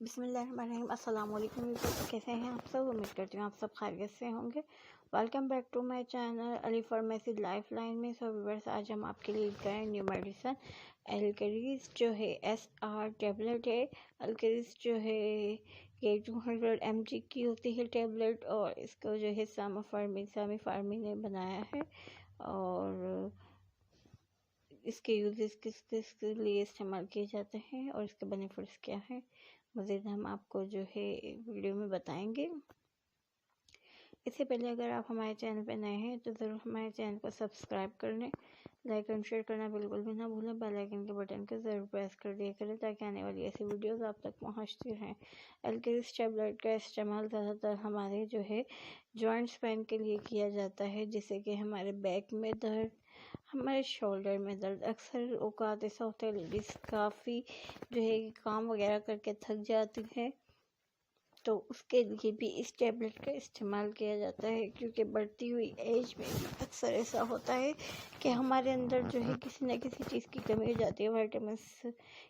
بسم اللہ الرحمن الرحیم۔ السلام علیکم ویورز، کیسے ہیں آپ سب؟ امید کرتی ہوں آپ سب خیریت سے ہوں گے۔ Welcome back to my channel Ali pharmacy life line میں۔ سو ویورز، آج ہم آپ کے لیے کریں نیو میڈیسن الکریز جو ہے SR ٹیبلٹ ہے۔ الکریز جو ہے یہ 200 mg کی ہوتی ہے ٹیبلٹ، اور اس کو جو ہے سامی فارمی نے بنایا ہے، اور اس کے یوزز کس کس کے لیے استعمال کیے جاتے ہیں اور اس کے بینیفٹس کیا ہیں، مزید ہم آپ کو جو ہے ویڈیو میں بتائیں گے۔ اس سے پہلے اگر آپ ہمارے چینل پہ نئے ہیں تو ضرور ہمارے چینل کو سبسکرائب کر لیں، لائک اور شیئر کرنا بالکل بھی نہ بھولیں، بیل آئیکن کے بٹن کو ضرور پریس کر دیا کریں تاکہ آنے والی ایسی ویڈیوز آپ تک پہنچتی رہیں۔ الکریز ٹیبلٹ کا استعمال زیادہ تر ہمارے جو ہے جوائنٹس پین کے لیے کیا جاتا ہے، جیسے کہ ہمارے بیک میں درد، ہمارے شولڈر میں درد۔ اکثر اوقات ایسا ہوتا ہے لیڈیز کافی جو ہے کام وغیرہ کر کے تھک جاتی ہے، تو اس کے لیے بھی اس ٹیبلٹ کا استعمال کیا جاتا ہے، کیونکہ بڑھتی ہوئی ایج میں اکثر ایسا ہوتا ہے کہ ہمارے اندر جو ہے کسی نہ کسی چیز کی کمی ہو جاتی ہے، وائٹامنس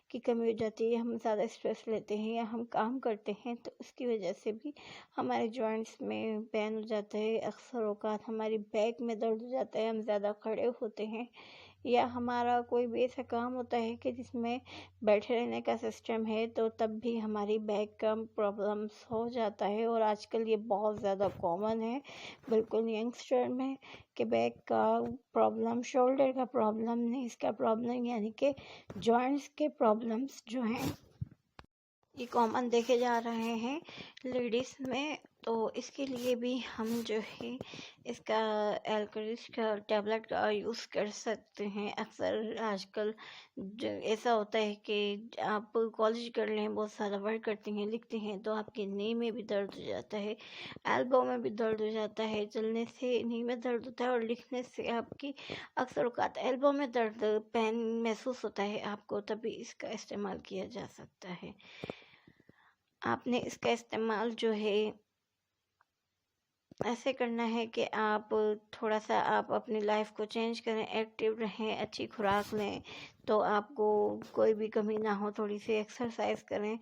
کی کمی ہو جاتی ہے، ہم زیادہ اسٹریس لیتے ہیں یا ہم کام کرتے ہیں تو اس کی وجہ سے بھی ہمارے جوائنٹس میں پین ہو جاتا ہے۔ اکثر اوقات ہماری بیک میں درد ہو جاتا ہے، ہم زیادہ کھڑے ہوتے ہیں، یا ہمارا کوئی بھی ایسا کام ہوتا ہے کہ جس میں بیٹھے رہنے کا سسٹم ہے، تو تب بھی ہماری بیک کا پرابلمس ہو جاتا ہے، اور آج کل یہ بہت زیادہ کامن ہے بالکل ینگسٹر میں کہ بیک کا پرابلم، شولڈر کا پرابلم، نیز کا پرابلم، یعنی کہ جوائنٹس کے پرابلمس جو ہیں یہ کامن دیکھے جا رہے ہیں لیڈیز میں۔ تو اس کے لیے بھی ہم جو ہے اس کا الکریز کا ٹیبلٹ کا یوز کر سکتے ہیں۔ اکثر آج کل ایسا ہوتا ہے کہ آپ کالج کر لیں، بہت زیادہ ورک کرتی ہیں، لکھتی ہیں، تو آپ کے نی میں بھی درد ہو جاتا ہے، ایلبو میں بھی درد ہو جاتا ہے، چلنے سے نی میں درد ہوتا ہے، اور لکھنے سے آپ کی اکثر اوقات ایلبو میں درد، پین محسوس ہوتا ہے آپ کو، تبھی اس کا استعمال کیا جا سکتا ہے۔ آپ نے اس کا استعمال جو ہے ایسے کرنا ہے کہ آپ تھوڑا سا آپ اپنی لائف کو چینج کریں، ایکٹیو رہیں، اچھی خوراک لیں تو آپ کو کوئی بھی کمی نہ ہو، تھوڑی سی ایکسرسائز کریں،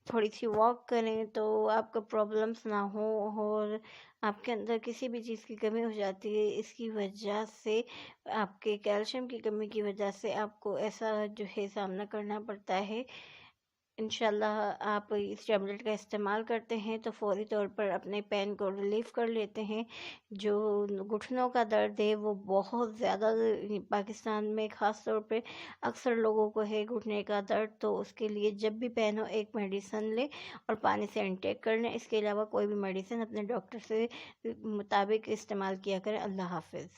تھوڑی سی واک کریں تو آپ کا پرابلمس نہ ہو، اور آپ کے اندر کسی بھی چیز کی کمی ہو جاتی ہے، اس کی وجہ سے آپ کے کیلشیم کی کمی کی وجہ سے آپ کو ایسا جو ہے سامنا کرنا پڑتا ہے۔ انشاءاللہ آپ اس ٹیبلٹ کا استعمال کرتے ہیں تو فوری طور پر اپنے پین کو ریلیف کر لیتے ہیں۔ جو گھٹنوں کا درد ہے وہ بہت زیادہ پاکستان میں خاص طور پہ اکثر لوگوں کو ہے گھٹنے کا درد، تو اس کے لیے جب بھی پین ہو ایک میڈیسن لیں اور پانی سے انٹیک کر لیں، اس کے علاوہ کوئی بھی میڈیسن اپنے ڈاکٹر سے مطابق استعمال کیا کریں۔ اللہ حافظ۔